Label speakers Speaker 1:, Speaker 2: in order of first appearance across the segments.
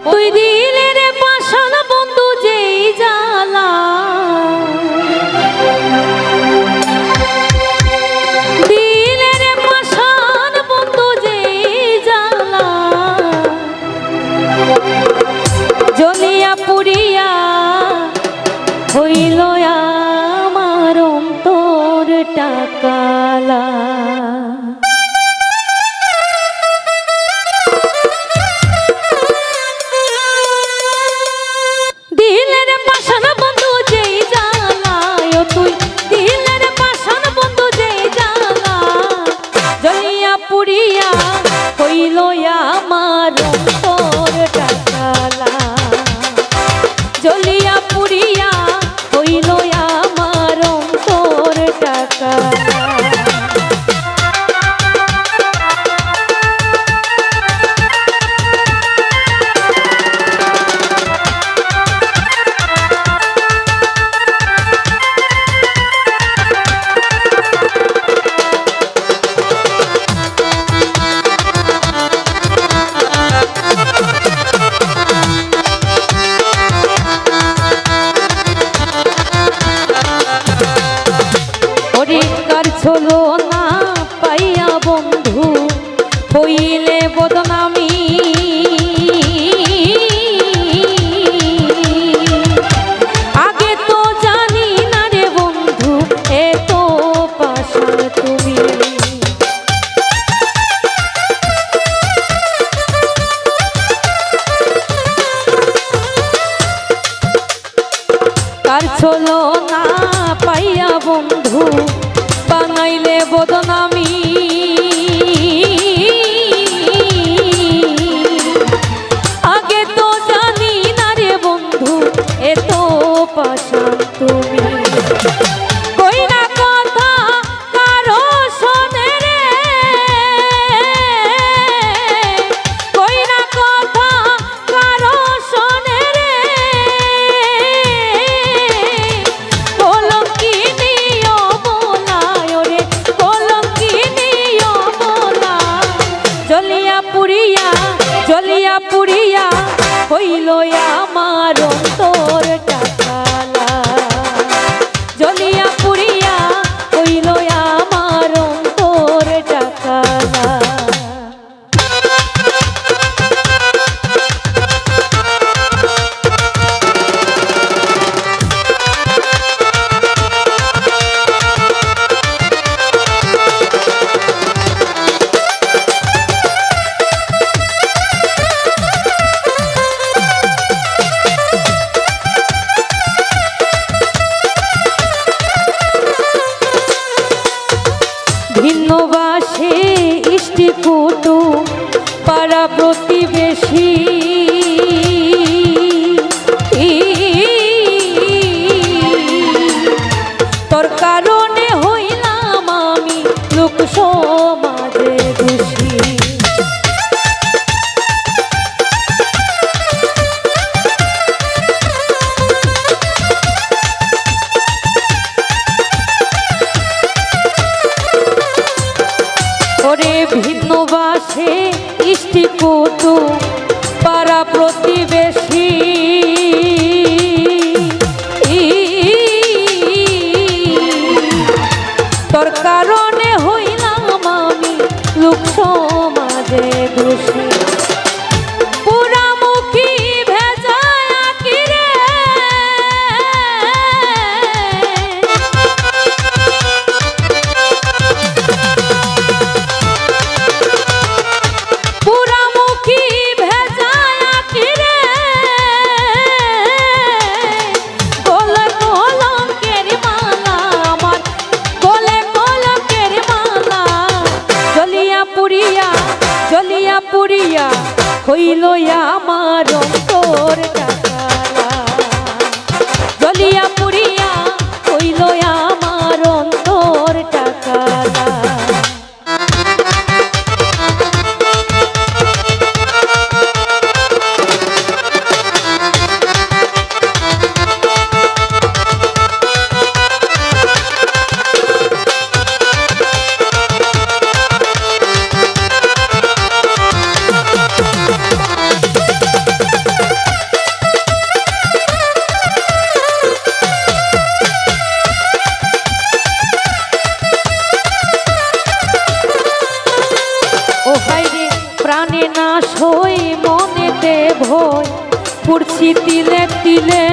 Speaker 1: তুই দিলে রে পাশান বন্ধু যেই জ্বালা, দিলে রে পাশান বন্ধু যেই জ্বালা, জ্বলিয়া পুড়িয়া হইল আমার অন্তর টাকালা। পুরিয়া হইল আমার অন্তর টাকালা, জ্বলিয়া পুরিয়া হইল আমার অন্তর টাকালা। হলো না পাইয়া বন্ধু হইলে বদনামি, আগে তো জানি না রে বন্ধু এত পাশান তুমি। কার ছিল না পাইয়া বন্ধু বানাইলে বদনামি, আগে তো জানি না রে বন্ধু এত পাশান তুমি। কইরা কথা কারো শোনে রে, কইরা কথা কারো শোনে রে, কলঙ্কিনী অবলায় রে, কলঙ্কিনী অবলা, জ্বলিয়া পুড়িয়া জ্বলিয়া পুড়িয়া হইল আমার অন্তর টাকালা, জ্বলিয়া পুড়িয়া হইল আমার অন্তর টাকালা। ভিন্নবাসে ইষ্টি কুটুম পাড়া প্রতিবেশী, তোর কারণে হইলাম আমি লোক সমাজে দোষী। ভিন্নবাসে ইষ্টি কুটুম পাড়া প্রতিবেশী, তোর কারণে হইলাম আমি লোক সমাজে দোষী। পুরামুখী ভেজায় আঁকি রে, পুরামুখী ভেজায় আঁকি রে, গলে কলঙ্কের মালা আমার, গলে কলঙ্কের মালা, জ্বলিয়া পুড়িয়া জ্বলিয়া পুড়িয়া হইল আমার অন্তর টাকালা, জ্বলিয়া পুড়িয়া হইল আমার অন্তর টাকালা। প্রাণে নাশ হই মনেতে ভয় পুড়ছি তিলে তিলে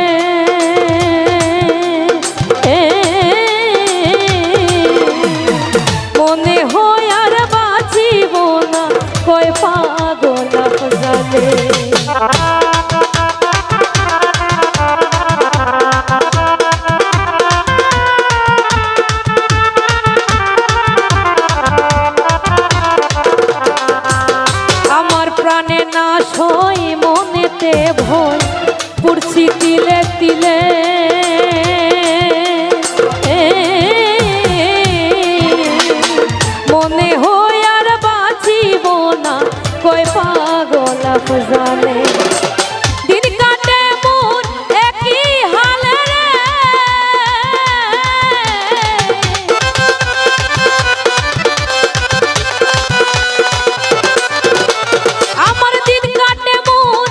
Speaker 1: মনে হয় আর বাঁচিব না কয় পাগল আফজালে প্রাণে নাশ হই মনেতে ভয় পুড়ছি তিলে তিলে মনে হয় আর বাঁচিব না কয় পাগল আফজালে দিন কাটে মন একই হালে রে আমার দিন কাটে মন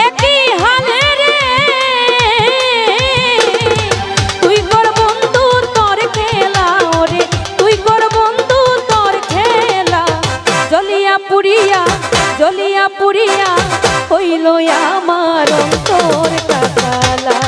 Speaker 1: একই হালে রে তুই কর বন্ধু তোর খেলা ওরে তুই কর বন্ধু তোর খেলা জ্বলিয়া পুড়িয়া হইল আমার অন্তর কাটালা